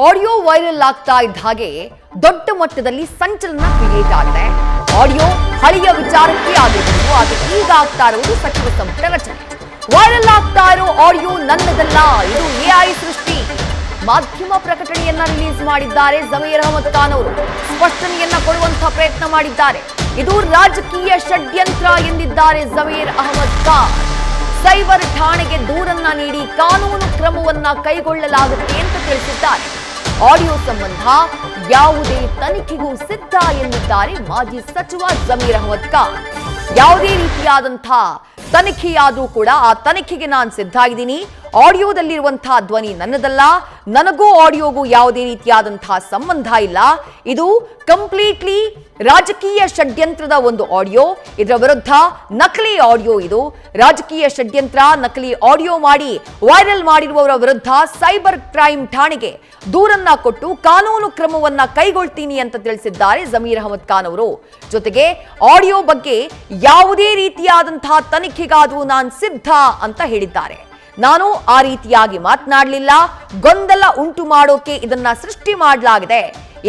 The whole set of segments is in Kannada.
ಆಡಿಯೋ ವೈರಲ್ ಆಗ್ತಾ ಇದ್ದ ಹಾಗೆ ದೊಡ್ಡ ಮಟ್ಟದಲ್ಲಿ ಸಂಚಲನ ಕ್ರಿಯೇಟ್ ಆಗಿದೆ. ಆಡಿಯೋ ಹಳೆಯ ವಿಚಾರಕ್ಕೆ ಆಗಿದ್ದು, ಆದರೆ ಈಗ ಆಗ್ತಾ ಇರುವುದು ಸಚಿವ ಸಂಪುಟ ರಚನೆ. ವೈರಲ್ ಆಗ್ತಾ ಇರೋ ಆಡಿಯೋ ನನ್ನದಲ್ಲ, ಇದು ಎಐ ಸೃಷ್ಟಿ. ಮಾಧ್ಯಮ ಪ್ರಕಟಣೆಯನ್ನ ರಿಲೀಸ್ ಮಾಡಿದ್ದಾರೆ ಜಮೀರ್ ಅಹಮದ್ ಖಾನ್ ಅವರು. ಸ್ಪಷ್ಟನೆಯನ್ನ ಕೊಡುವಂತಹ ಪ್ರಯತ್ನ ಮಾಡಿದ್ದಾರೆ. ಇದು ರಾಜಕೀಯ ಷಡ್ಯಂತ್ರ ಎಂದಿದ್ದಾರೆ ಜಮೀರ್ ಅಹಮದ್ ಖಾನ್. ಸೈಬರ್ ಠಾಣೆಗೆ ದೂರನ್ನ ನೀಡಿ ಕಾನೂನು ಕ್ರಮವನ್ನ ಕೈಗೊಳ್ಳಲಾಗುತ್ತೆ ಅಂತ ತಿಳಿಸಿದ್ದಾರೆ. ಆಡಿಯೋ ಸಂಬಂಧ ಯಾವುದೇ ತನಿಖೆಗೂ ಸಿದ್ಧ ಎಂದಿದ್ದಾರೆ ಮಾಜಿ ಸಚಿವ ಜಮೀರ್ ಅಹಮದ್ ಖಾನ್. ಯಾವುದೇ ರೀತಿಯಾದಂತಹ ತನಿಖೆಯಾದ್ರೂ ಕೂಡ ಆ ತನಿಖೆಗೆ ನಾನು ಸಿದ್ಧ ಇದ್ದೀನಿ. ಆಡಿಯೋದಲ್ಲಿರುವಂತಹ ಧ್ವನಿ ನನ್ನದಲ್ಲ, ನನಗೂ ಆಡಿಯೋಗೂ ಯಾವುದೇ ರೀತಿಯಾದಂತಹ ಸಂಬಂಧ ಇಲ್ಲ. ಇದು ಕಂಪ್ಲೀಟ್ಲಿ ರಾಜಕೀಯ ಷಡ್ಯಂತ್ರದ ಒಂದು ಆಡಿಯೋ. ಇದರ ವಿರುದ್ಧ ನಕಲಿ ಆಡಿಯೋ, ಇದು ರಾಜಕೀಯ ಷಡ್ಯಂತ್ರ, ನಕಲಿ ಆಡಿಯೋ ಮಾಡಿ ವೈರಲ್ ಮಾಡಿರುವವರ ವಿರುದ್ಧ ಸೈಬರ್ ಕ್ರೈಮ್ ಠಾಣೆಗೆ ದೂರನ್ನ ಕೊಟ್ಟು ಕಾನೂನು ಕ್ರಮವನ್ನ ಕೈಗೊಳ್ತೀನಿ ಅಂತ ತಿಳಿಸಿದ್ದಾರೆ ಜಮೀರ್ ಅಹಮದ್ ಖಾನ್ ಅವರು. ಜೊತೆಗೆ ಆಡಿಯೋ ಬಗ್ಗೆ ಯಾವುದೇ ರೀತಿಯಾದಂತಹ ತನಿಖೆಗಾದರೂ ನಾನು ಸಿದ್ಧ ಅಂತ ಹೇಳಿದ್ದಾರೆ. ನಾನು ಆ ರೀತಿಯಾಗಿ ಮಾತನಾಡಲಿಲ್ಲ. ಗೊಂದಲ ಉಂಟು ಮಾಡೋಕೆ ಇದನ್ನ ಸೃಷ್ಟಿ ಮಾಡಲಾಗಿದೆ.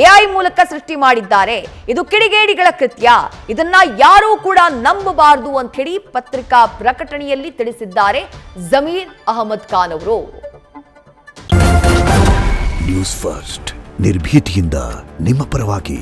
ಎಐ ಮೂಲಕ ಸೃಷ್ಟಿ ಮಾಡಿದ್ದಾರೆ. ಇದು ಕಿಡಿಗೇಡಿಗಳ ಕೃತ್ಯ. ಇದನ್ನ ಯಾರೂ ಕೂಡ ನಂಬಬಾರದು ಅಂತ ಹೇಳಿ ಪತ್ರಿಕಾ ಪ್ರಕಟಣೆಯಲ್ಲಿ ತಿಳಿಸಿದ್ದಾರೆ ಜಮೀರ್ ಅಹಮದ್ ಖಾನ್ ಅವರು. ನ್ಯೂಸ್ ಫಸ್ಟ್ ನಿರ್ಭೀತಿಯಿಂದ ನಿಮ್ಮ ಪರವಾಗಿ.